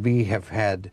we have had,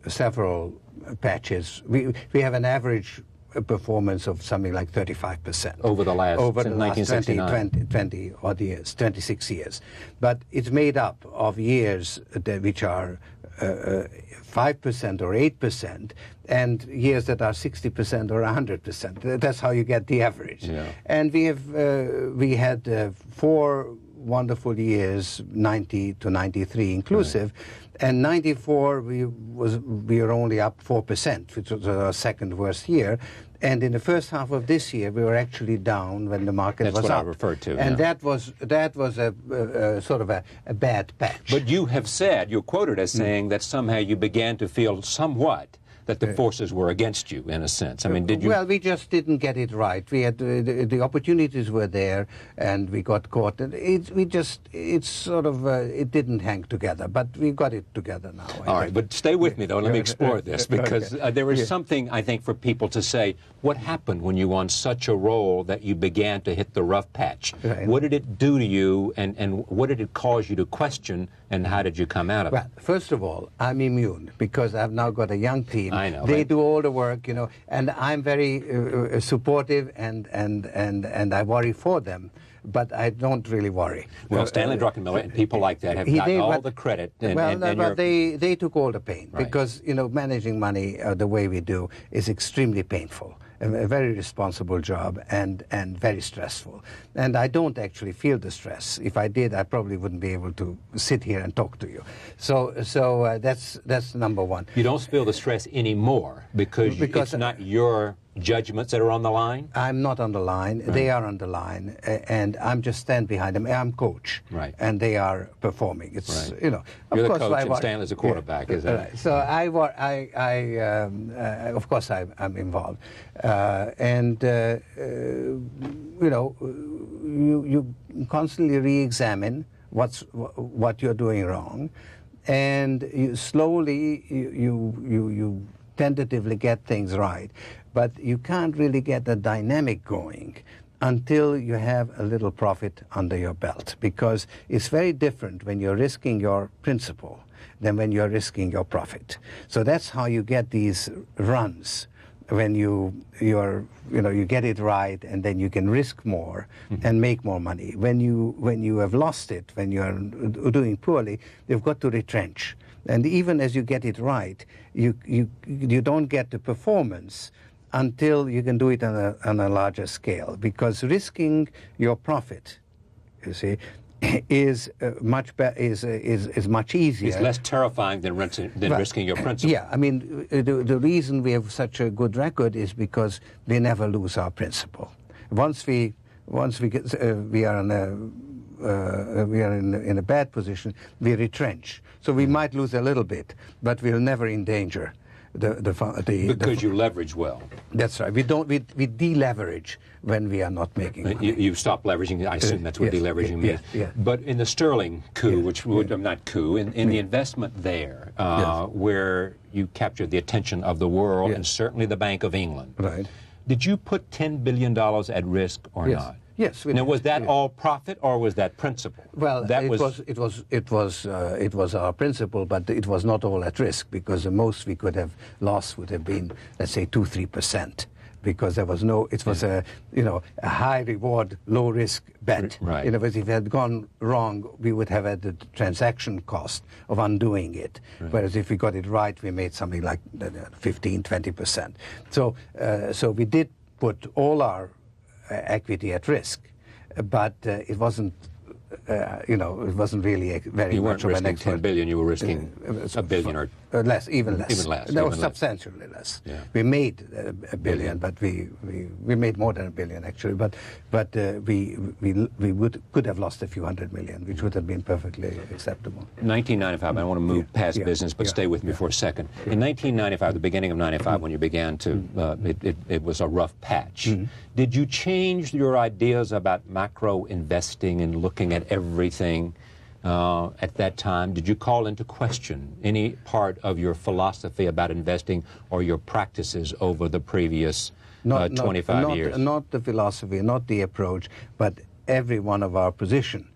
several patches. We have an average performance of something like 35% over the last 20 odd years, 26 years. But it's made up of years which are 5% or 8%, and years that are 60% or 100%. That's how you get the average. Yeah. And we had 4 wonderful years, 90 to 93 inclusive, right. And 94 we were only up 4%, which was our second worst year. And in the first half of this year, we were actually down when the market was up. That's what I referred to. And yeah. that was a sort of a bad patch. But you have said, you're quoted as saying that somehow you began to feel somewhat that the forces were against you, in a sense. I mean, did you... Well, we just didn't get it right. We had the opportunities were there, and we got caught. And it didn't hang together, but we got it together now. All right, but stay with me, though. Let me explore this, because there is something, I think, for people to say, what happened when you were on such a roll that you began to hit the rough patch? Right. What did it do to you, and what did it cause you to question, and how did you come out of it? Well, first of all, I'm immune, because I've now got a young team. I know. They do all the work, and I'm very supportive, and I worry for them, but I don't really worry. Well, Stanley Druckenmiller and people like that have gotten all the credit. But they took all the pain, right. Because managing money the way we do is extremely painful. A very responsible job and very stressful. And I don't actually feel the stress. If I did, I probably wouldn't be able to sit here and talk to you. So that's number one. You don't feel the stress anymore because it's not your judgments that are on the line? I'm not on the line. Right. They are on the line, and I'm just stand behind them. I'm coach, right. And they are performing. It's right. Of You're course the coach, and Stanley's a quarterback. Is that right? So of course I'm involved, you constantly re-examine what you're doing wrong, and you slowly you tentatively get things right. But you can't really get the dynamic going until you have a little profit under your belt, because it's very different when you're risking your principal than when you're risking your profit. So that's how you get these runs, when you get it right, and then you can risk more and make more money. When you have lost it, when you are doing poorly, you've got to retrench. And even as you get it right, you don't get the performance until you can do it on a larger scale, because risking your profit, you see, is much easier. It's less terrifying than risking your principal. Yeah, I mean, the reason we have such a good record is because we never lose our principal. Once we are in a bad position, we retrench. So we might lose a little bit, but we'll never endanger because you leverage well. That's right. We deleverage when we are not making money. You stop leveraging. I assume that's what deleveraging means. Yeah. But in the sterling coup, which would not coup, in the investment there, where you captured the attention of the world and certainly the Bank of England, right? Did you put $10 billion at risk or not? Yes. Now, was that all profit, or was that principal? Well, it was our principal, but it was not all at risk, because the most we could have lost would have been, let's say, 2-3%, because there was no. It was a high reward, low risk bet. Right. But if it had gone wrong, we would have had the transaction cost of undoing it. Right. Whereas if we got it right, we made something like 15-20%. So we did put all our equity at risk, but it wasn't. It wasn't really very much of an excellent. You weren't risking $10 billion. You were risking $1 billion or less, even less. Even less. That was substantially less. Yeah. We made $1 billion, but we made more than $1 billion actually. But we could have lost a few $100 million, which would have been perfectly acceptable. 1995. I want to move past business, but stay with me for a second. In 1995, the beginning of '95, when you began to, it was a rough patch. Did you change your ideas about macro investing and looking at everything at that time? Did you call into question any part of your philosophy about investing or your practices over the previous 25 years? Not the philosophy, not the approach, but every one of our position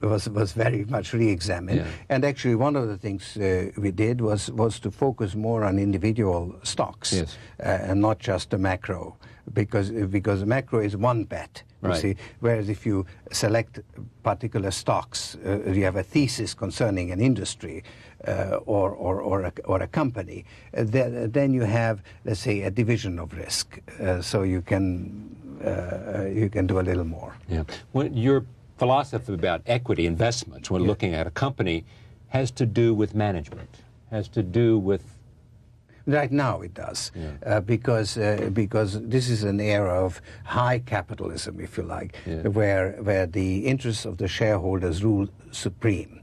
was very much re-examined. Yeah. And actually, one of the things we did was to focus more on individual stocks, Yes. and not just the macro, because the macro is one bet. You Right. see, whereas if you select particular stocks, you have a thesis concerning an industry or a company, then you have, let's say, a division of risk, so you can do a little more. Yeah. When your philosophy about equity investments when looking at a company has to do with management, has to do with... Right now it does, Yeah. because this is an era of high capitalism, if you like, Yeah. where the interests of the shareholders rule supreme,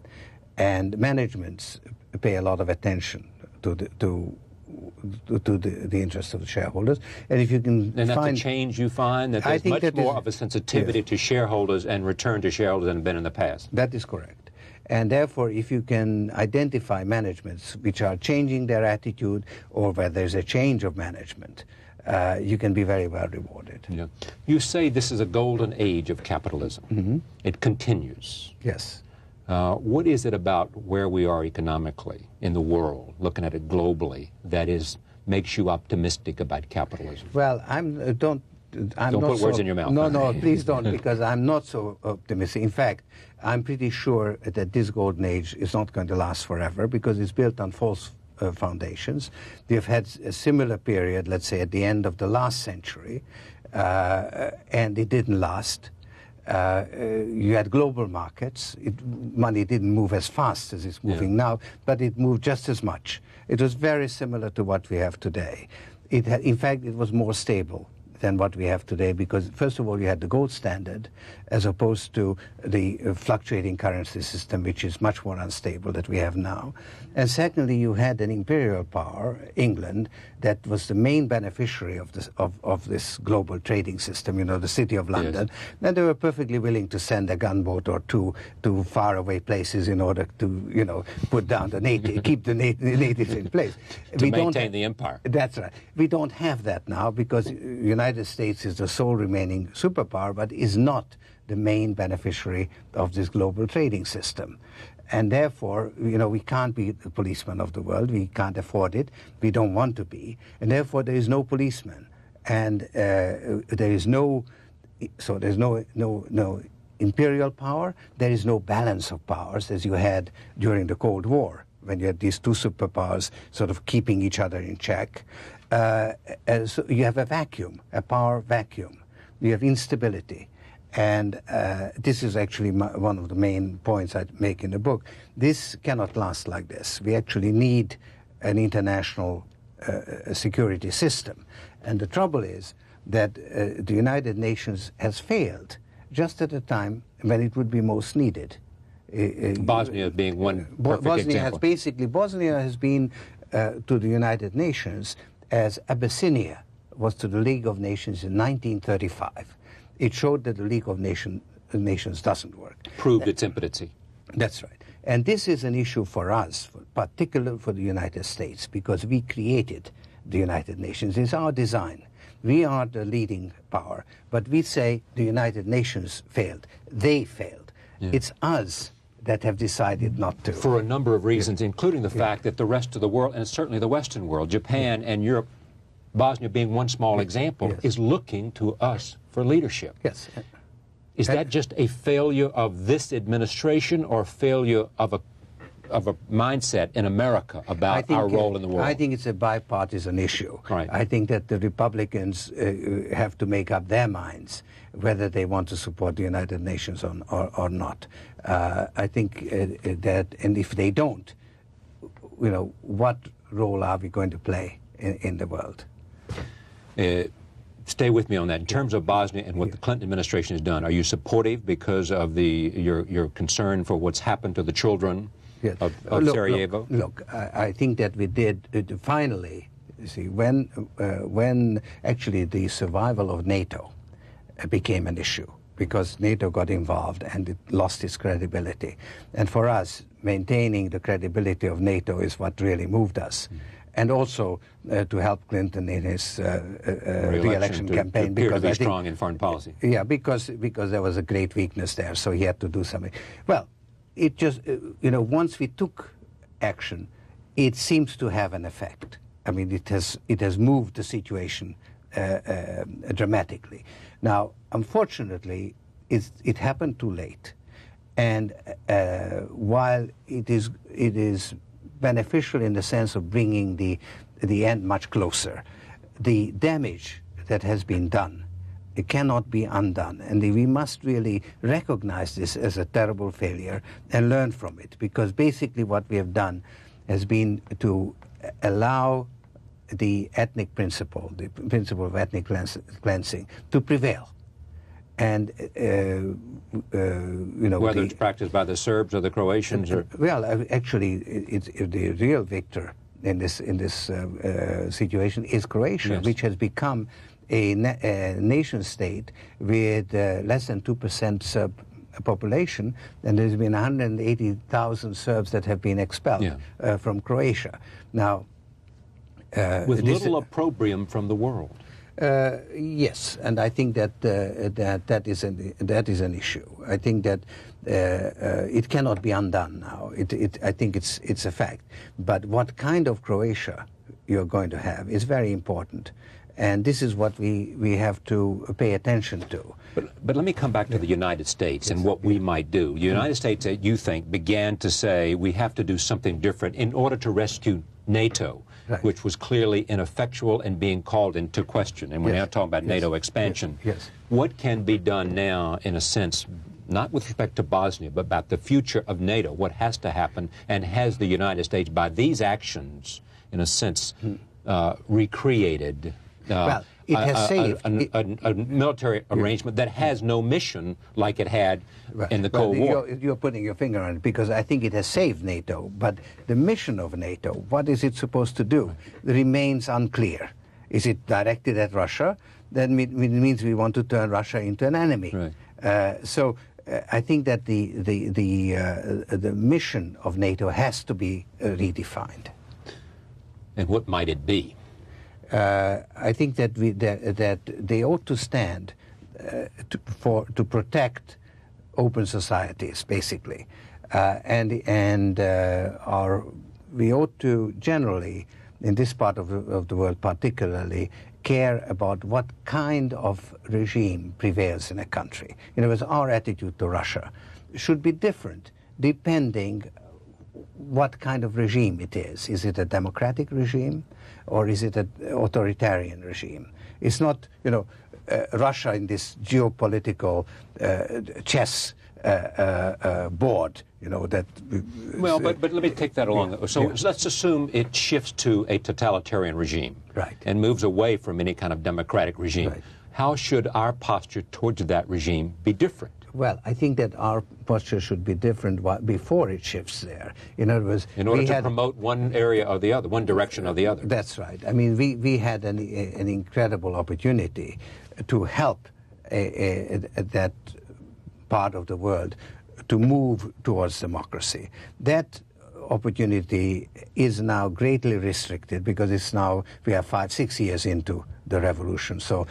and managements pay a lot of attention to the interests of the shareholders. And if you can And that's find a change you find, that I there's think much that more is- of a sensitivity yes. to shareholders and return to shareholders than been in the past. That is correct. And therefore, if you can identify managements which are changing their attitude, or where there's a change of management, you can be very well rewarded. Yeah. You say this is a golden age of capitalism. Mm-hmm. It continues. Yes. What is it about where we are economically in the world, looking at it globally, that makes you optimistic about capitalism? Well, don't Don't put words in your mouth. No, please don't, because I'm not so optimistic. In fact, I'm pretty sure that this golden age is not going to last forever, because it's built on false foundations. We've had a similar period, let's say, at the end of the last century, and it didn't last. You had global markets. Money didn't move as fast as it's moving now, but it moved just as much. It was very similar to what we have today. In fact, it was more stable than what we have today, because first of all, you had the gold standard as opposed to the fluctuating currency system, which is much more unstable that we have now. And secondly, you had an imperial power, England, that was the main beneficiary of this global trading system, you know, the City of London. Yes. And they were perfectly willing to send a gunboat or two to faraway places in order to, you know, put down the keep the natives in place. To maintain the empire. That's right. We don't have that now, because the United States is the sole remaining superpower, but is not the main beneficiary of this global trading system. And therefore, you know, we can't be the policeman of the world. We can't afford it. We don't want to be. And therefore, there is no policeman. And there is no imperial power. There is no balance of powers as you had during the Cold War, when you had these two superpowers sort of keeping each other in check. So you have a vacuum, a power vacuum. You have instability. And this is actually one of the main points I make in the book. This cannot last like this. We actually need an international security system. And the trouble is that the United Nations has failed just at a time when it would be most needed. Bosnia being one perfect example. Bosnia has been to the United Nations as Abyssinia was to the League of Nations in 1935. It showed that the League of Nations doesn't work. Proved its impotency. That's right. And this is an issue for us, particularly for the United States, because we created the United Nations. It's our design. We are the leading power. But we say the United Nations failed. They failed. Yeah. It's us that have decided not to. For a number of reasons, including the fact that the rest of the world, and certainly the Western world, Japan and Europe, Bosnia being one small example, is looking to us for leadership. Yes. Is that just a failure of this administration, or failure of a mindset in America about our role in the world? I think it's a bipartisan issue. Right. I think that the Republicans have to make up their minds whether they want to support the United Nations or not. I think that, and if they don't, you know, what role are we going to play in the world? Stay with me on that. In terms of Bosnia and what the Clinton administration has done, are you supportive because of your concern for what's happened to the children of Sarajevo? Look, I think that we did finally. You see, when actually the survival of NATO became an issue, because NATO got involved and it lost its credibility. And for us, maintaining the credibility of NATO is what really moved us. and also to help Clinton in his re-election campaign, because I think strong in foreign policy. Yeah, because there was a great weakness there, so he had to do something. Well, it just once we took action, it seems to have an effect. I mean, it has moved the situation dramatically. Now, unfortunately, it happened too late, and while it is beneficial in the sense of bringing the end much closer, the damage that has been done, it cannot be undone, and we must really recognize this as a terrible failure and learn from it, because basically what we have done has been to allow the ethnic principle, the principle of ethnic cleansing, to prevail. And whether it's practiced by the Serbs or the Croatians, or well, actually, the real victor in this situation is Croatia, yes, which has become a nation state with less than 2% Serb population, and there's been 180,000 Serbs that have been expelled yeah, from Croatia. Now, with little opprobrium from the world. Yes, and I think that that is an issue. I think that it cannot be undone now. I think it's a fact. But what kind of Croatia you're going to have is very important, and this is what we have to pay attention to. But let me come back to the United States and what we might do. The United States, you think, began to say we have to do something different in order to rescue NATO. Right. Which was clearly ineffectual and being called into question. And we're now talking about NATO expansion. Yes. What can be done now, in a sense, not with respect to Bosnia, but about the future of NATO? What has to happen? And has the United States, by these actions, in a sense, recreated well, it has saved a military arrangement that has no mission like it had in the Cold War? You're putting your finger on it, because I think it has saved NATO, but the mission of NATO, what is it supposed to do, remains unclear. Is it directed at Russia? Then it means we want to turn Russia into an enemy. Right. So I think that the mission of NATO has to be redefined. And what might it be? I think that that they ought to stand to protect open societies, basically, and we ought to generally, in this part of the world particularly, care about what kind of regime prevails in a country. In other words, our attitude to Russia should be different depending what kind of regime it is. Is it a democratic regime, or is it an authoritarian regime? It's not, Russia in this geopolitical chess board, that... Well, but let me take that along. So let's assume it shifts to a totalitarian regime. Right. And moves away from any kind of democratic regime. Right. How should our posture towards that regime be different? Well, I think that our posture should be different before it shifts there. In other words, in order to promote one area or the other, one direction or the other. That's right. I mean, we had an incredible opportunity to help that part of the world to move towards democracy. That opportunity is now greatly restricted, because we are 5-6 years into the revolution. So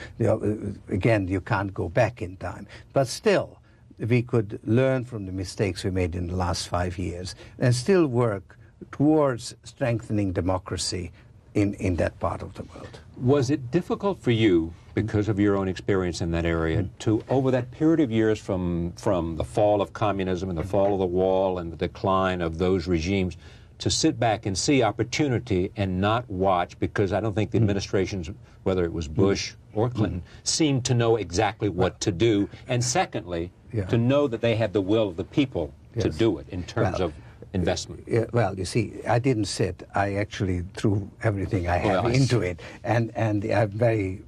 again, you can't go back in time. But still, we could learn from the mistakes we made in the last 5 years and still work towards strengthening democracy in that part of the world. Was it difficult for you, because of your own experience in that area, to, over that period of years from the fall of communism and the fall of the wall and the decline of those regimes, to sit back and see opportunity and not watch, because I don't think the administrations, whether it was Bush or Clinton, seemed to know exactly what to do, and secondly, to know that they had the will of the people to do it in terms of investment? Well, you see, I didn't sit. I actually threw everything I had into it, and I'm very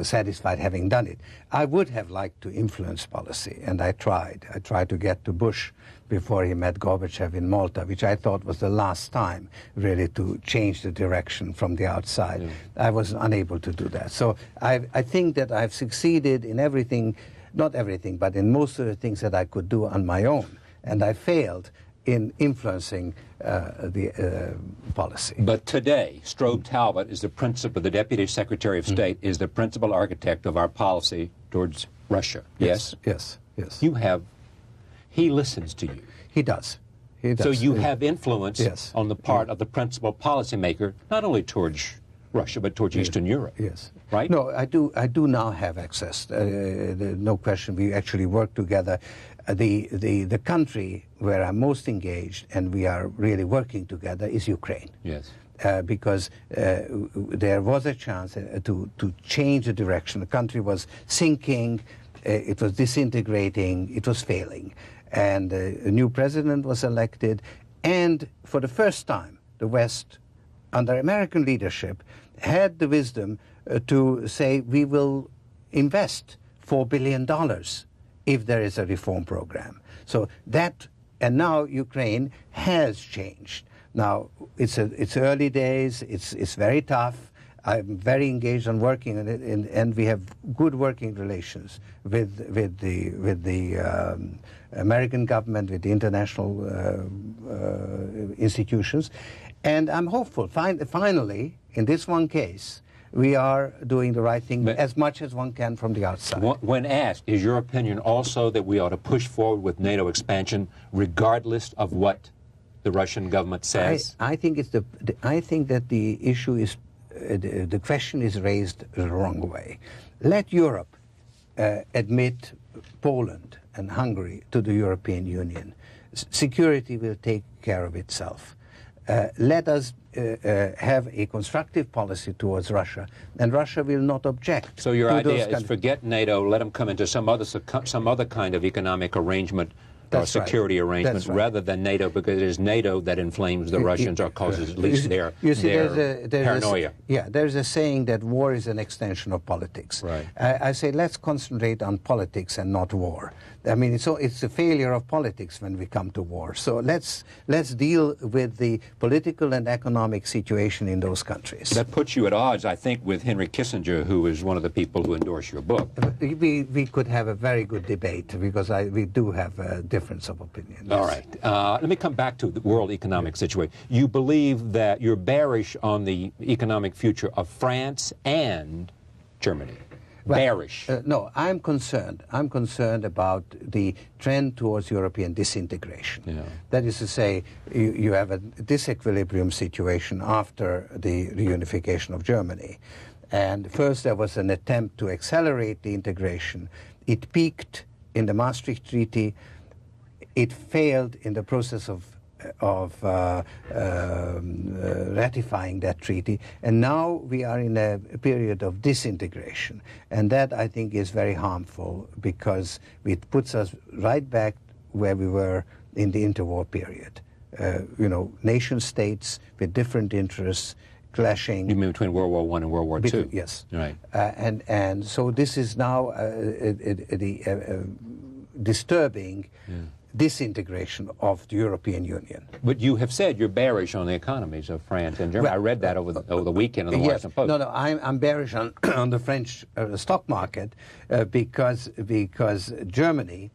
satisfied having done it. I would have liked to influence policy, and I tried. I tried to get to Bush before he met Gorbachev in Malta, which I thought was the last time, really, to change the direction from the outside. Yeah. I was unable to do that. So I think that I've succeeded in everything, not everything, but in most of the things that I could do on my own. And I failed in influencing the policy. But today, Strobe Talbot is the Deputy Secretary of State, is the principal architect of our policy towards Russia. Yes? Yes. He listens to you. He does. So you have influence Yes. on the part of the principal policymaker, not only towards Russia, but towards Eastern Europe. Yes. Right? No, I do now have access. No question. We actually work together. The country where I'm most engaged and we are really working together is Ukraine. Yes. Because there was a chance to change the direction. The country was sinking, it was disintegrating, it was failing. And a new president was elected, and for the first time, the West, under American leadership, had the wisdom to say, we will invest $4 billion if there is a reform program. So that, and now Ukraine has changed. Now, it's early days, it's very tough. I'm very engaged on working on it, and we have good working relations with the American government, with the international institutions. And I'm hopeful. Finally, in this one case, we are doing the right thing as much as one can from the outside. When asked, is your opinion also that we ought to push forward with NATO expansion regardless of what the Russian government says? I think I think that the issue is the question is raised the wrong way. Let Europe admit Poland and Hungary to the European Union. Security will take care of itself. Let us have a constructive policy towards Russia, and Russia will not object. So your idea is forget NATO, let them come into some other kind of economic arrangement or security arrangement rather than NATO, because it is NATO that inflames the Russians or causes at least their paranoia. There's a saying that war is an extension of politics. Right. I say let's concentrate on politics and not war. I mean, it's a failure of politics when we come to war. So let's deal with the political and economic situation in those countries. That puts you at odds, I think, with Henry Kissinger, who is one of the people who endorse your book. We could have a very good debate, because we do have a difference of opinion. All right. Let me come back to the world economic situation. You believe that you're bearish on the economic future of France and Germany. Bearish. No, I'm concerned. I'm concerned about the trend towards European disintegration. Yeah. That is to say, you have a disequilibrium situation after the reunification of Germany. And first there was an attempt to accelerate the integration. It peaked in the Maastricht Treaty. It failed in the process of ratifying that treaty, and now we are in a period of disintegration, and that I think is very harmful, because it puts us right back where we were in the interwar period. Nation states with different interests clashing. You mean between World War I and World War II? Yes. Right. And so this is now disturbing disintegration of the European Union. But you have said you're bearish on the economies of France and Germany. I read that over the weekend in the Washington Post. No, I'm bearish on the French stock market because Germany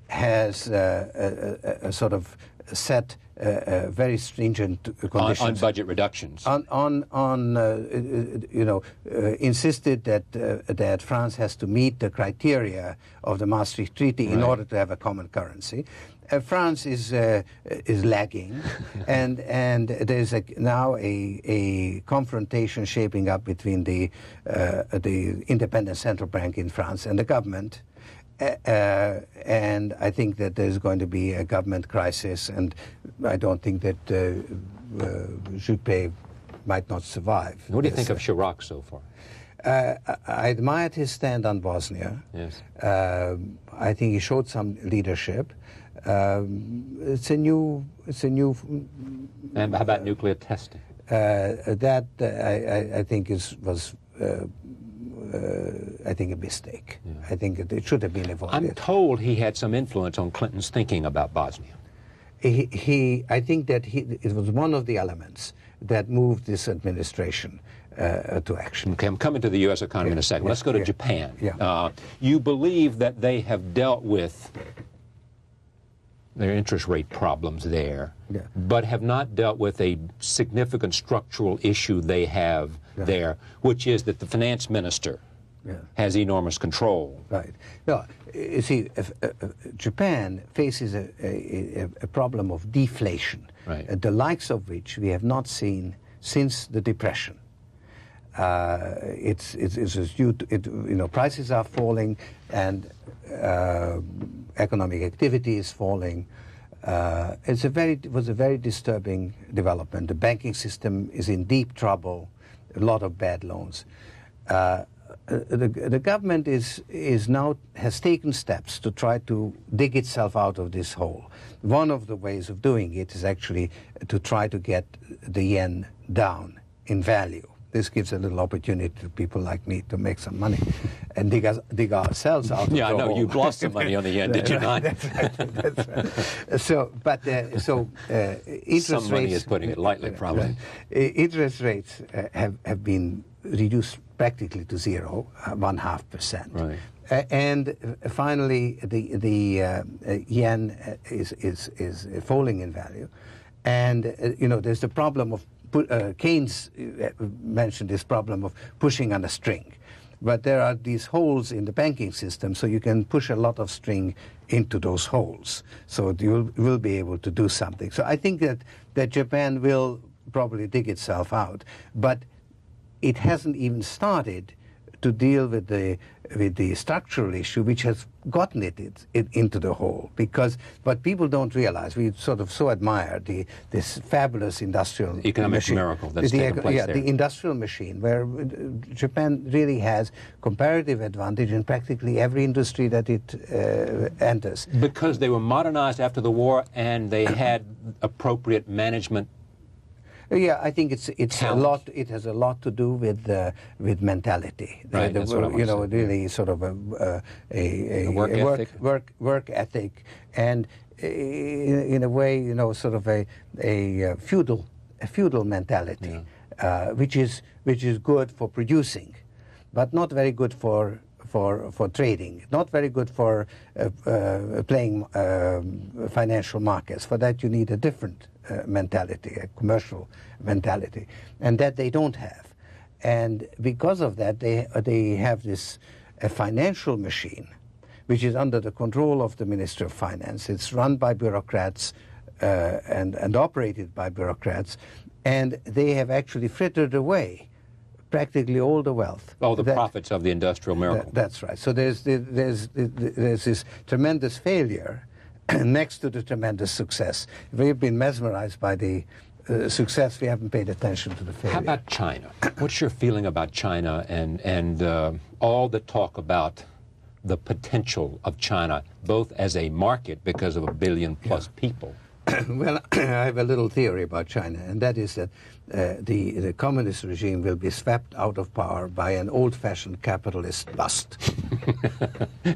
has a sort of set very stringent conditions on budget reductions. Insisted that France has to meet the criteria of the Maastricht Treaty in order to have a common currency. France is lagging, and there's now a confrontation shaping up between the independent central bank in France and the government. And I think that there's going to be a government crisis, and I don't think that Juppé might not survive. What do you think of Chirac so far? I admired his stand on Bosnia. Yes. I think he showed some leadership. It's a new. And how about nuclear testing? That I think was. I think a mistake. Yeah. I think it should have been avoided. I'm told he had some influence on Clinton's thinking about Bosnia. I think that it was one of the elements that moved this administration to action. Okay, I'm coming to the U.S. economy in a second. Let's go to Japan. Yeah. You believe that they have dealt with their interest rate problems there, Yeah. but have not dealt with a significant structural issue they have there, which is that the finance minister has enormous control. Right. No, you see, Japan faces a problem of deflation, the likes of which we have not seen since the Depression. It's due to, prices are falling and economic activity is falling. It was a very disturbing development. The banking system is in deep trouble, a lot of bad loans. The government has taken steps to try to dig itself out of this hole. One of the ways of doing it is actually to try to get the yen down in value. This gives a little opportunity to people like me to make some money and dig ourselves out of the hole. Yeah, I know. You lost some money on the yen, did you not? That's right. So interest some money rates, is putting it lightly, probably. Interest rates have been reduced practically to 0.5%. Right. And finally, the yen is falling in value, and there's the problem of Keynes mentioned this problem of pushing on a string, but there are these holes in the banking system, so you can push a lot of string into those holes, so you will be able to do something. So I think that Japan will probably dig itself out, but it hasn't even started to deal with the structural issue which has gotten it into the hole. Because what people don't realize, we sort of so admire this fabulous industrial economic machine. miracle that's taken place there. The industrial machine, where Japan really has comparative advantage in practically every industry that it enters. Because they were modernized after the war and they had appropriate management. Yeah, I think it's talent. a lot. It has a lot to do with mentality. Right, that's what I want to say. Really sort of a work ethic, and in a way, sort of a feudal mentality, which is good for producing, but not very good for trading, not very good for playing financial markets. For that, you need a different mentality, a commercial mentality, and that they don't have. And because of that, they have a financial machine, which is under the control of the Ministry of Finance. It's run by bureaucrats and operated by bureaucrats, and they have actually frittered away practically all the wealth. All the profits of the industrial miracle. That's right. So there's this tremendous failure next to the tremendous success. We've been mesmerized by the success. We haven't paid attention to the failure. How about China? What's your feeling about China and all the talk about the potential of China, both as a market because of 1 billion plus people? Well, I have a little theory about China, and that is that the communist regime will be swept out of power by an old-fashioned capitalist bust.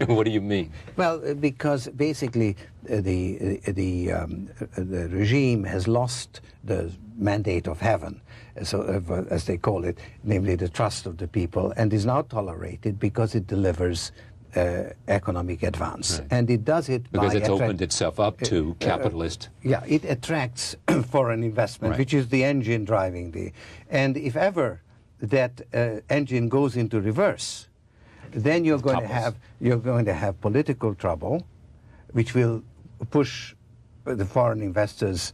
What do you mean? Well, because basically the regime has lost the mandate of heaven, so as they call it, namely the trust of the people, and is now tolerated because it delivers economic advance. Right. And it does it because it's opened itself up to capitalist. Yeah, it attracts foreign investment, which is the engine driving the. And if ever that engine goes into reverse, then you're going to have political trouble, which will push the foreign investors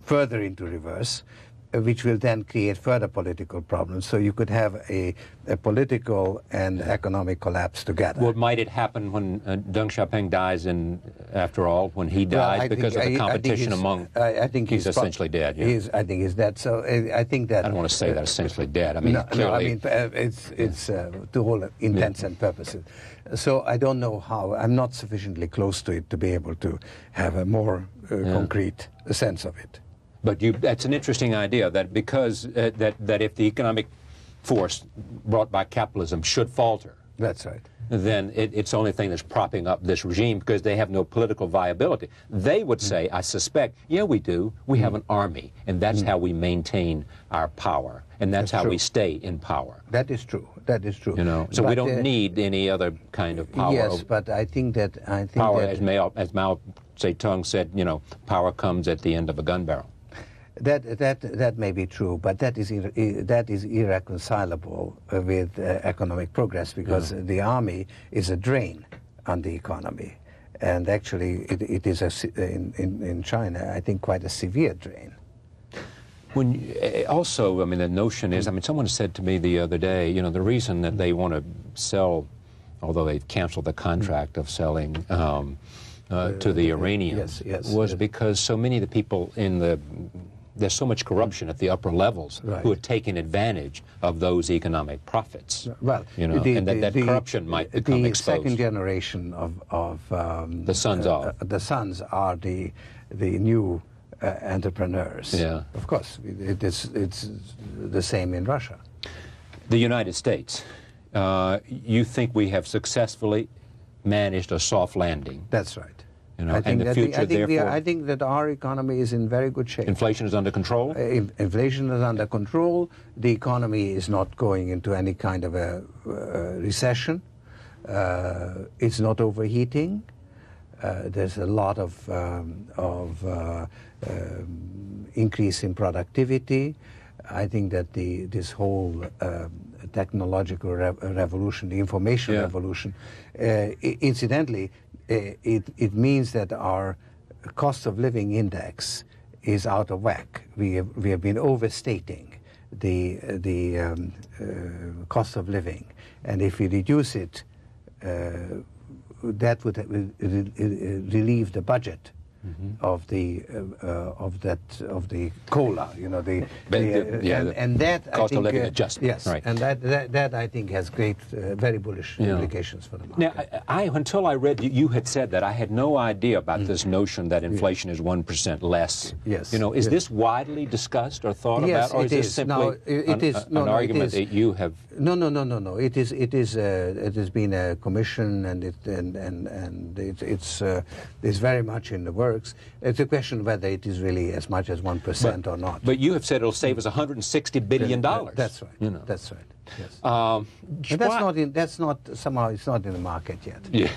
further into reverse, which will then create further political problems. So you could have a political and economic collapse together. Well, might it happen when Deng Xiaoping dies, after all, when he dies, because of the competition among... I think he's essentially dead. Yeah. I think he's dead. So I think that... I don't want to say that essentially dead. I mean, it's to all intents and purposes. So I don't know how. I'm not sufficiently close to it to be able to have a more concrete sense of it. But that's an interesting idea, that because that if the economic force brought by capitalism should falter, That's right. then it's the only thing that's propping up this regime because they have no political viability. They would say, I suspect, yeah, we do. We have an army, and that's how we maintain our power, and that's how we stay in power. That is true. That is true. You know, so we don't need any other kind of power. Yes, but I think that power, as Mao Zedong said, you know, power comes at the end of a gun barrel. That may be true, but that is irreconcilable with economic progress, because the army is a drain on the economy, and actually it is in China, I think, quite a severe drain. Also, I mean, the notion is, I mean, someone said to me the other day, you know, the reason that they want to sell, although they've canceled the contract of selling to the Iranians, was because so many of the people there's so much corruption at the upper levels who are taking advantage of those economic profits. Well, you know, and that corruption might become exposed. The second generation of the sons are the new entrepreneurs. Yeah, of course, it's the same in Russia. The United States. You think we have successfully managed a soft landing? That's right. You know, I think I think that our economy is in very good shape. Inflation is under control? Inflation is under control. The economy is not going into any kind of a recession. It's not overheating. There's a lot of increase in productivity. I think that this whole technological revolution, the information revolution, incidentally, it means that our cost of living index is out of whack. We have been overstating the cost of living, and if we reduce it, that would relieve the budget of the COLA, you know, and that cost I think, of living adjustment. Yes, right. And that I think has great, very bullish implications for the market. Now, until I read you had said that, I had no idea about this notion that inflation is 1% less. Yes. You know, is this widely discussed or thought about, or is this simply an argument that you have? No. It is. It has been a commission, and it's very much in the works. It's a question whether it is really as much as 1% or not. But you have said it'll save us $160 billion. That's right. You know. That's right. Yes. That's not somehow it's not in the market yet. Yeah.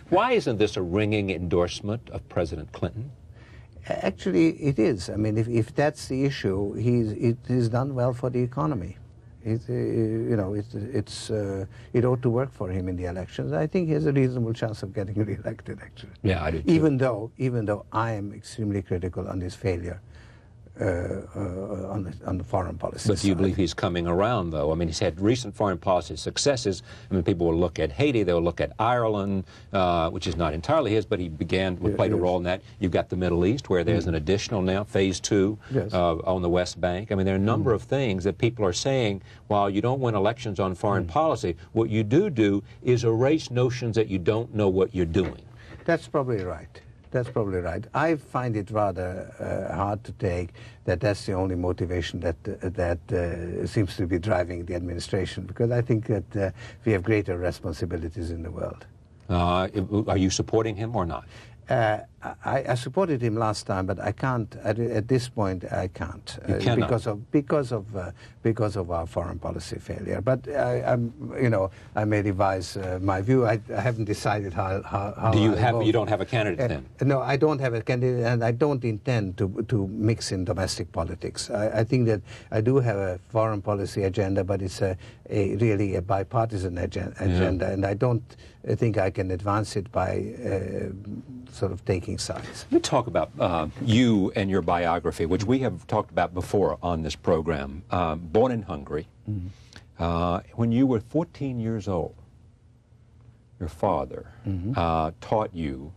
Why isn't this a ringing endorsement of President Clinton? Actually, it is. I mean, if that's the issue, he's done well for the economy. It ought to work for him in the elections. I think he has a reasonable chance of getting re-elected, actually. Yeah, I do too. Even though I am extremely critical on his failure on the foreign policy But do you side. believe he's coming around, though? I mean, he's had recent foreign policy successes. I mean, people will look at Haiti, they'll look at Ireland, which is not entirely his, but he played a role in that. You've got the Middle East, where there's an additional now, phase 2, on the West Bank. I mean, there are a number of things that people are saying, while you don't win elections on foreign policy, what you do is erase notions that you don't know what you're doing. That's probably right. That's probably right. I find it rather hard to take that that's the only motivation that seems to be driving the administration, because I think that we have greater responsibilities in the world. Are you supporting him or not? I supported him last time, but I can't at this point. I can't because of our foreign policy failure. But I may revise my view. I haven't decided how. Do you have? You don't have a candidate then? No, I don't have a candidate, and I don't intend to mix in domestic politics. I think that I do have a foreign policy agenda, but it's really a bipartisan agenda, and I don't think I can advance it by sort of taking sides. Let me talk about you and your biography, which we have talked about before on this program. Born in Hungary, when you were 14 years old, your father taught you,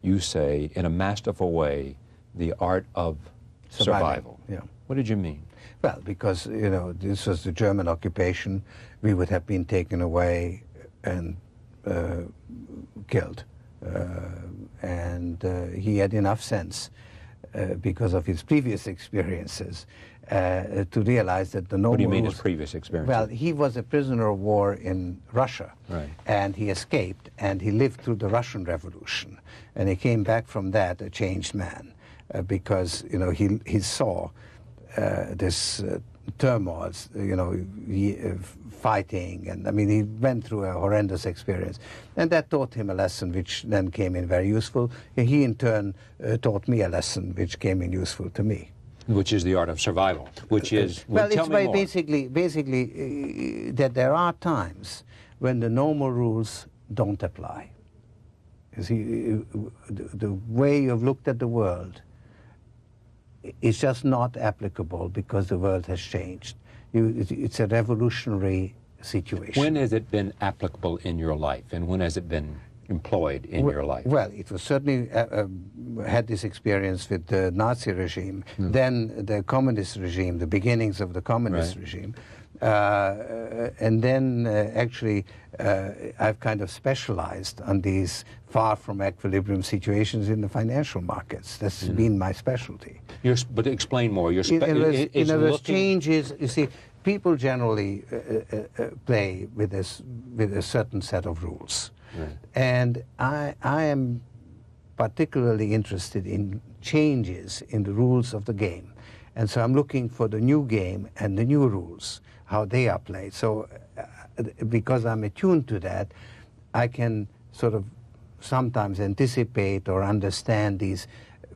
you say, in a masterful way, the art of survival. Yeah. What did you mean? Well, because, this was the German occupation. We would have been taken away and killed. And he had enough sense because of his previous experiences, to realize that the normal What do you mean rules, his previous experience? Well, he was a prisoner of war in Russia, right. and he escaped, and he lived through the Russian Revolution, and he came back from that a changed man, because he saw this turmoil, fighting, and I mean he went through a horrendous experience, and that taught him a lesson which then came in very useful. He in turn taught me a lesson which came in useful to me. Which is the art of survival, which is... Well, tell it's me more. basically that there are times when the normal rules don't apply. You see, the way you've looked at the world is just not applicable because the world has changed. It's a revolutionary situation. When has it been applicable in your life, and when has it been employed in your life? Well, it was certainly had this experience with the Nazi regime, then the communist regime, the beginnings of the communist regime, and then actually I've kind of specialized on these far from equilibrium situations in the financial markets. That's been my specialty. But explain more. In other changes, you see, people generally play with a certain set of rules. Right. And I am particularly interested in changes in the rules of the game. And so I'm looking for the new game and the new rules, how they are played. So because I'm attuned to that, I can sort of sometimes anticipate or understand these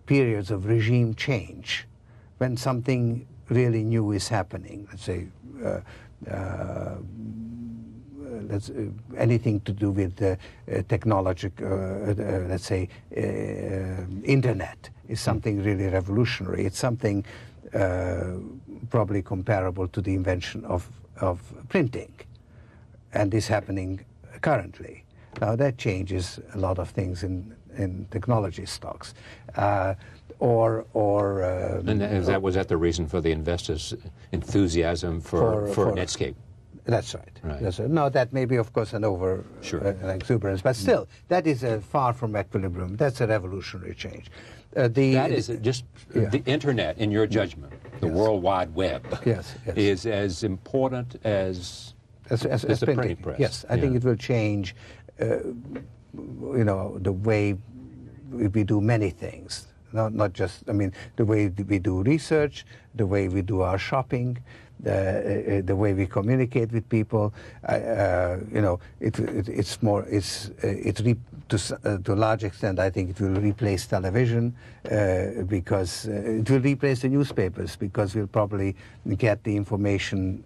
periods of regime change when something really new is happening. Let's say anything to do with technology, let's say internet is something really revolutionary. It's something probably comparable to the invention of printing, and is happening currently. Now that changes a lot of things in technology stocks. And was that the reason for the investors' enthusiasm for Netscape? That's right. That's right. Now that may be, of course, an exuberance, but still, that is far from equilibrium. That's a revolutionary change. That is just the internet, in your judgment, the World Wide Web, is as important as the printing press. Yes, I think it will change, the way we do many things. Not just, I mean, the way we do research, the way we do our shopping, the way we communicate with people. To a large extent, I think it will replace television because it will replace the newspapers, because we'll probably get the information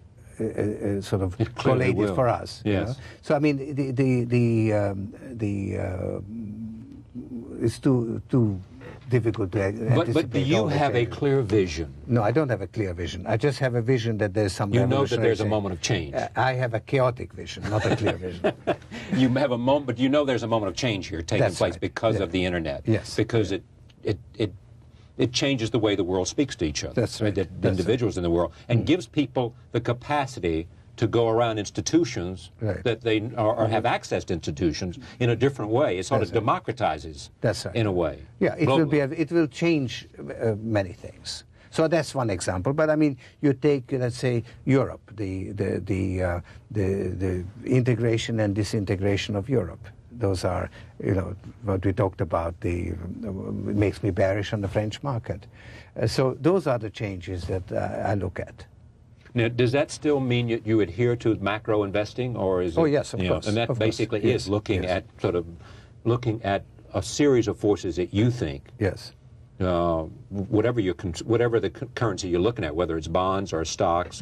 sort of collated for us. Yes. So I mean, it's too difficult to anticipate. But do you have a clear vision? No, I don't have a clear vision. I just have a vision that there's some You know that there's a moment of change. I have a chaotic vision, not a clear vision. You have a moment, but you know there's a moment of change here taking place because of the internet. Yes. Because it changes the way the world speaks to each other. That's right. The individuals in the world, and gives people the capacity to go around institutions that they have access to institutions in a different way. It sort of democratizes in a way. Yeah, it will change many things. So that's one example. But I mean, you take, let's say, Europe, the integration and disintegration of Europe. Those are, what we talked about. It makes me bearish on the French market. So those are the changes that I look at. Now, does that still mean you adhere to macro investing, or is it? Oh yes, of course. And that basically is looking at a series of forces that you think. Yes. Whatever the currency you're looking at, whether it's bonds or stocks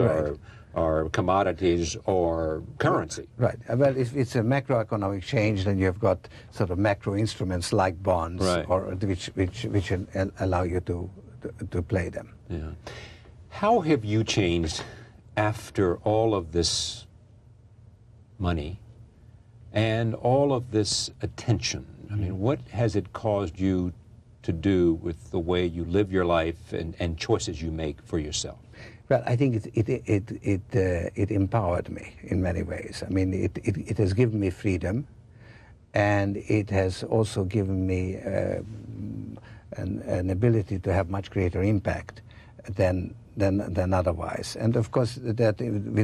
or commodities or currency. Right. Well, if it's a macroeconomic change, then you've got sort of macro instruments like bonds, or which allow you to play them. Yeah. How have you changed after all of this money and all of this attention? I mean, what has it caused you to do with the way you live your life and choices you make for yourself? Well, I think it empowered me in many ways. I mean, it has given me freedom, and it has also given me an ability to have much greater impact than otherwise. And of course, with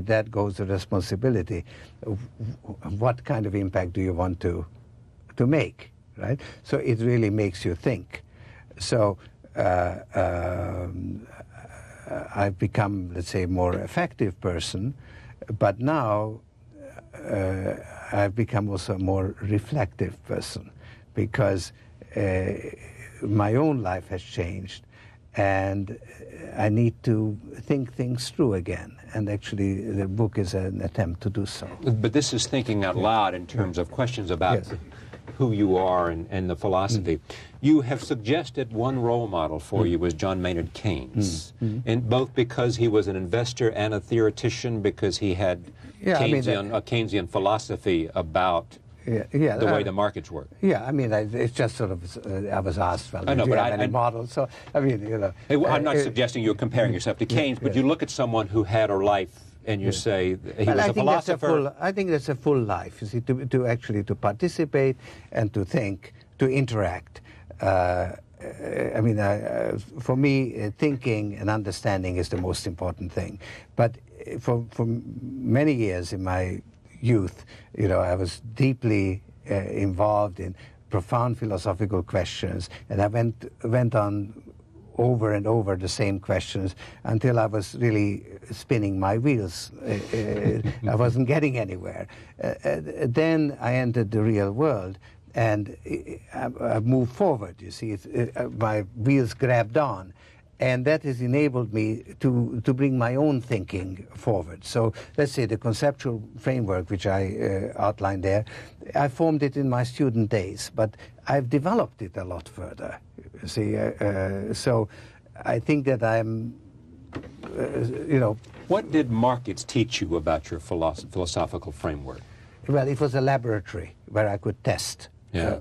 that goes the responsibility. What kind of impact do you want to make, right? So it really makes you think. So I've become, let's say, a more effective person, but now I've become also a more reflective person, because my own life has changed, and I need to think things through again. And actually, the book is an attempt to do so. But this is thinking out loud in terms of questions about who you are and the philosophy. You have suggested one role model for you was John Maynard Keynes, and both because he was an investor and a theoretician, because he had a Keynesian philosophy about the way the markets work. Yeah, I mean, it's just sort of, I was asked, well, I know, do you but have any models? So, I mean, you know. I'm not suggesting you're comparing yourself to Keynes, but you look at someone who had a life and you say he was a philosopher. I think that's a full life, you see, to actually to participate and to think, to interact. I mean, for me, thinking and understanding is the most important thing. But for many years in my youth, you know, I was deeply involved in profound philosophical questions, and I went on over and over the same questions until I was really spinning my wheels. I wasn't getting anywhere. Then I entered the real world, and I moved forward, you see. My wheels grabbed on, and that has enabled me to bring my own thinking forward. So let's say the conceptual framework which I outlined there, I formed it in my student days, but I've developed it a lot further, you see. So I think that I'm, you know... What did markets teach you about your philosophical framework? Well, it was a laboratory where I could test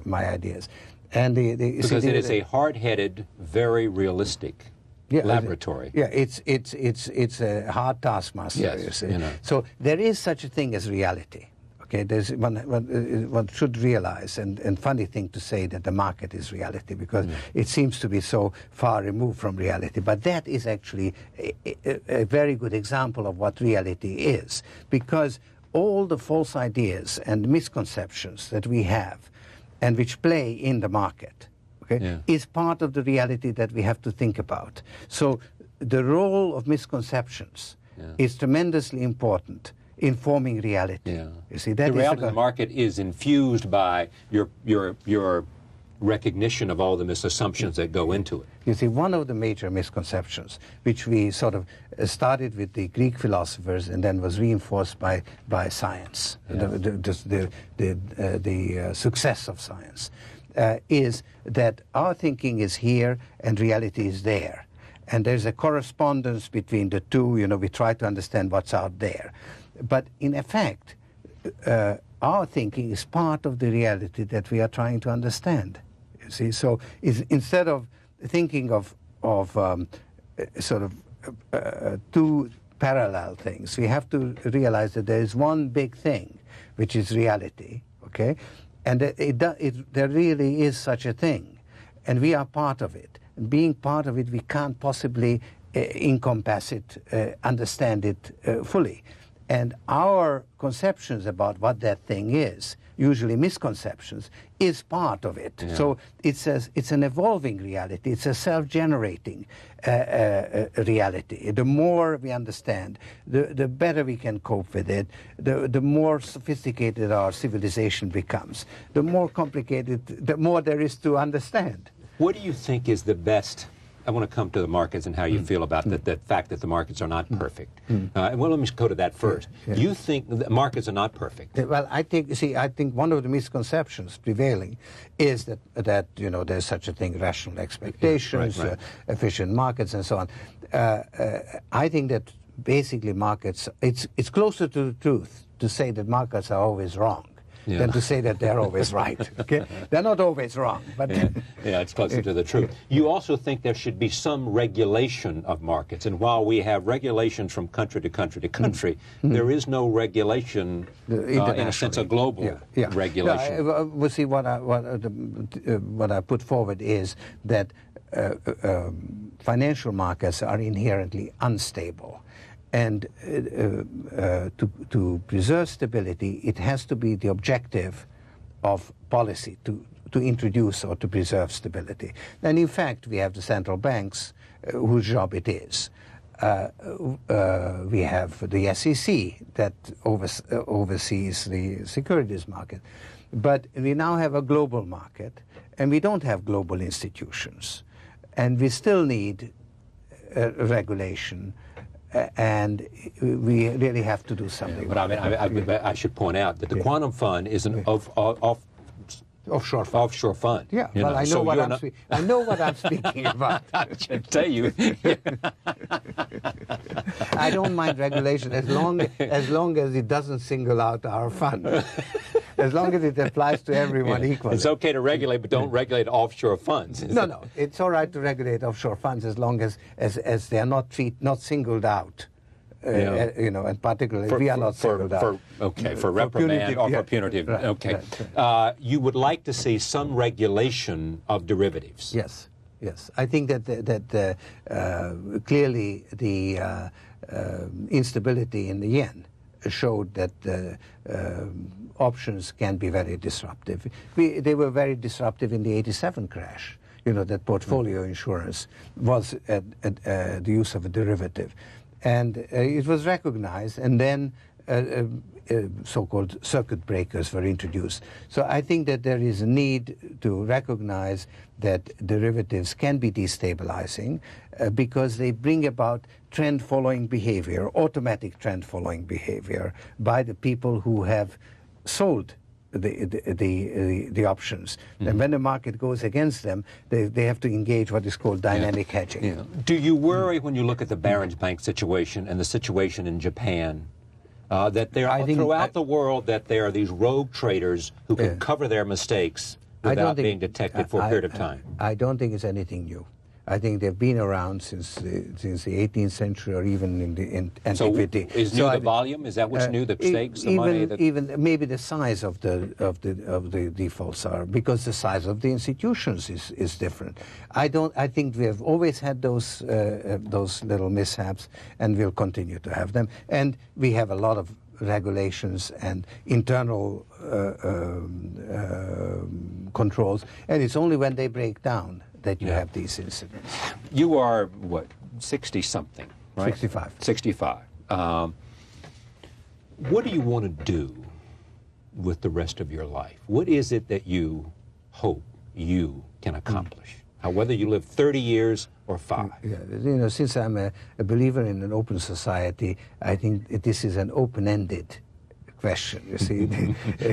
my ideas. And because it is a hard-headed, very realistic laboratory. Yeah, it's a hard taskmaster. Yes, you see. You know. So there is such a thing as reality. Okay, there's one should realize, and funny thing to say that the market is reality, because it seems to be so far removed from reality. But that is actually a very good example of what reality is, because all the false ideas and misconceptions that we have, and which play in the market, is part of the reality that we have to think about. So the role of misconceptions is tremendously important in forming reality. You see, that the reality of the market is infused by your recognition of all the misassumptions that go into it. You see, one of the major misconceptions, which we sort of started with the Greek philosophers and then was reinforced by science, the success of science, is that our thinking is here and reality is there. And there's a correspondence between the two. You know, we try to understand what's out there. But in effect, our thinking is part of the reality that we are trying to understand. You see, so instead of thinking of sort of two parallel things, we have to realize that there is one big thing, which is reality. Okay, and there really is such a thing, and we are part of it. And being part of it, we can't possibly encompass it, understand it fully. And our conceptions about what that thing is, usually misconceptions, is part of it. So it's an evolving reality. It's a self-generating reality. The more we understand, the better we can cope with it, the more sophisticated our civilization becomes. The more complicated, the more there is to understand. What do you think is the best? I want to come to the markets and how you feel about the fact that the markets are not perfect. Well, let me go to that first. Do you think the markets are not perfect? Well, I think one of the misconceptions prevailing is that you know, there's such a thing, rational expectations, efficient markets, and so on. I think that basically markets, it's closer to the truth to say that markets are always wrong than to say that they're always right. Okay, they're not always wrong, but it's closer to the truth. You also think there should be some regulation of markets, and while we have regulations from country to country to country, there is no regulation in a sense of global regulation. Well, see, what I put forward is that financial markets are inherently unstable. And to preserve stability, it has to be the objective of policy to introduce or to preserve stability. And in fact, we have the central banks whose job it is. We have the SEC that oversees the securities market. But we now have a global market, and we don't have global institutions. And we still need regulation, and we really have to do something. Yeah, but I mean, I should point out that the quantum fund is an offshore fund. Yeah, you well, know, I know so what I know what I'm speaking about. I should tell you. I don't mind regulation as long as it doesn't single out our fund. As long as it applies to everyone equally. It's okay to regulate, but don't regulate offshore funds. No, it's all right to regulate offshore funds as long as they are not singled out. You know, and particularly we are not singled out. For reprimand or for punitive. Right, okay. Right. You would like to see some regulation of derivatives. Yes. Yes, I think that clearly the instability in the yen showed that options can be very disruptive. They were very disruptive in the '87 crash. You know, that portfolio insurance was the use of a derivative. And it was recognized, and then so-called circuit breakers were introduced. So I think that there is a need to recognize that derivatives can be destabilizing because they bring about trend-following behavior, automatic trend-following behavior by the people who have sold the options. Mm-hmm. And when the market goes against them, they have to engage what is called dynamic hedging. Yeah. Do you worry when you look at the Barron's Bank situation and the situation in Japan that there are throughout the world that there are these rogue traders who can cover their mistakes without being detected for a period of time? I don't think it's anything new. I think they've been around since the 18th century, or even in antiquity. So is new the volume? Is that what's new? The stakes, the money? Even maybe the size of the defaults are, because the size of the institutions is different. I think we have always had those little mishaps, and we'll continue to have them. And we have a lot of regulations and internal controls, and it's only when they break down that you have these incidents. You are, what, 60-something, right? 65. 65. What do you want to do with the rest of your life? What is it that you hope you can accomplish? Whether you live 30 years or 5. Yeah, you know, since I'm a believer in an open society, I think this is an open-ended question. You see,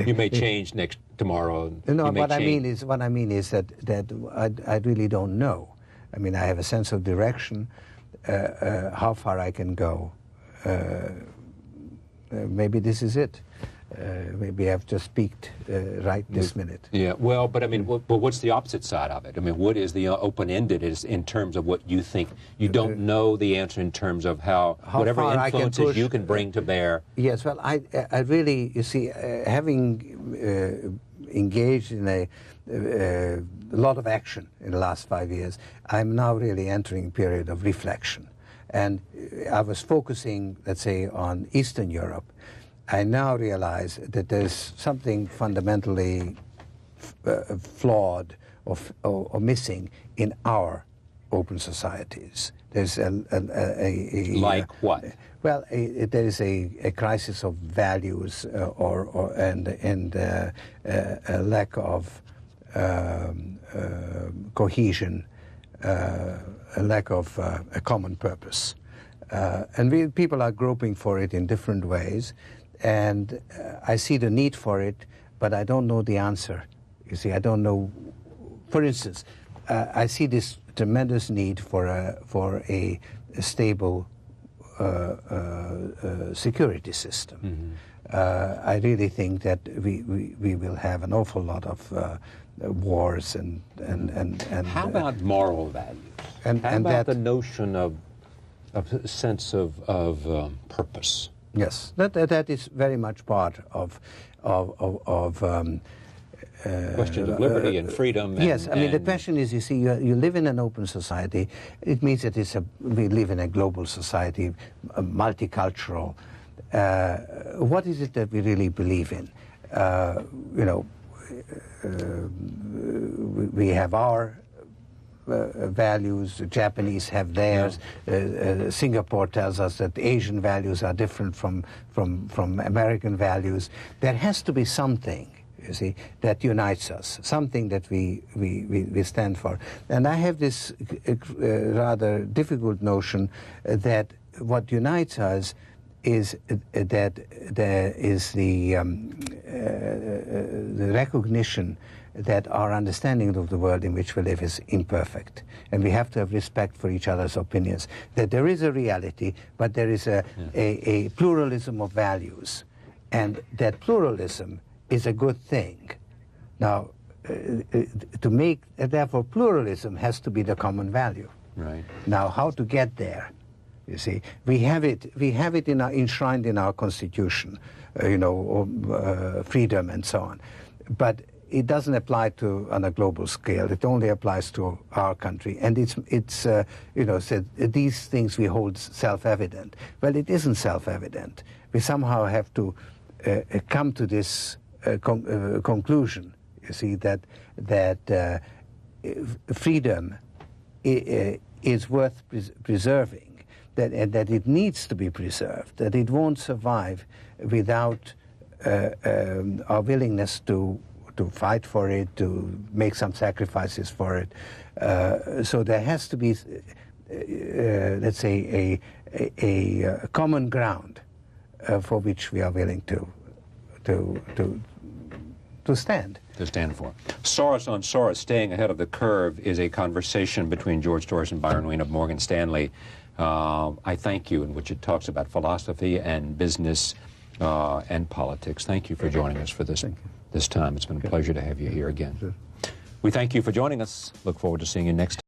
you may change tomorrow. No, what I mean is that I really don't know. I mean, I have a sense of direction, how far I can go. Maybe this is it. Maybe I've just peaked right this minute. Yeah, well, but I mean, but what's the opposite side of it? I mean, what is the open-ended is in terms of what you think? You don't know the answer in terms of how whatever influences you can bring to bear. Yes, well, I really, you see, having engaged in a lot of action in the last 5 years, I'm now really entering a period of reflection. And I was focusing, let's say, on Eastern Europe. I now realize that there's something fundamentally flawed or missing in our open societies. There's like what? Well, there is a crisis of values and a lack of cohesion, a lack of a common purpose. And people are groping for it in different ways. And I see the need for it, but I don't know the answer. You see, I don't know. For instance, I see this tremendous need for a stable security system. Mm-hmm. I really think that we will have an awful lot of wars and how about moral values? How about the notion of a sense of purpose? questions of liberty and freedom. Yes, I mean, the question is, you see, you live in an open society. It means that we live in a global society, multicultural. What is it that we really believe in? You know, we have our values, the Japanese have theirs. Singapore tells us that Asian values are different from American values. There has to be something, you see, that unites us, something that we stand for. And I have this rather difficult notion that what unites us is that there is the recognition that our understanding of the world in which we live is imperfect. And we have to have respect for each other's opinions. That there is a reality, but there is a pluralism of values. And that pluralism is a good thing. Now, therefore, pluralism has to be the common value. Right. Now, how to get there? You see, we have it enshrined in our Constitution, you know, freedom and so on. But it doesn't apply on a global scale. It only applies to our country. And it's you know, said these things we hold self-evident. Well, it isn't self-evident. We somehow have to come to this conclusion. You see, that freedom is worth preserving. That it needs to be preserved, that it won't survive without our willingness to fight for it, to make some sacrifices for it. So there has to be, let's say, a common ground for which we are willing to stand. To stand for. Soros on Soros, Staying Ahead of the Curve, is a conversation between George Soros and Byron Wien of Morgan Stanley. I thank you, in which it talks about philosophy and business and politics. Thank you for joining us for this time. It's been a pleasure to have you here again. We thank you for joining us. Look forward to seeing you next time.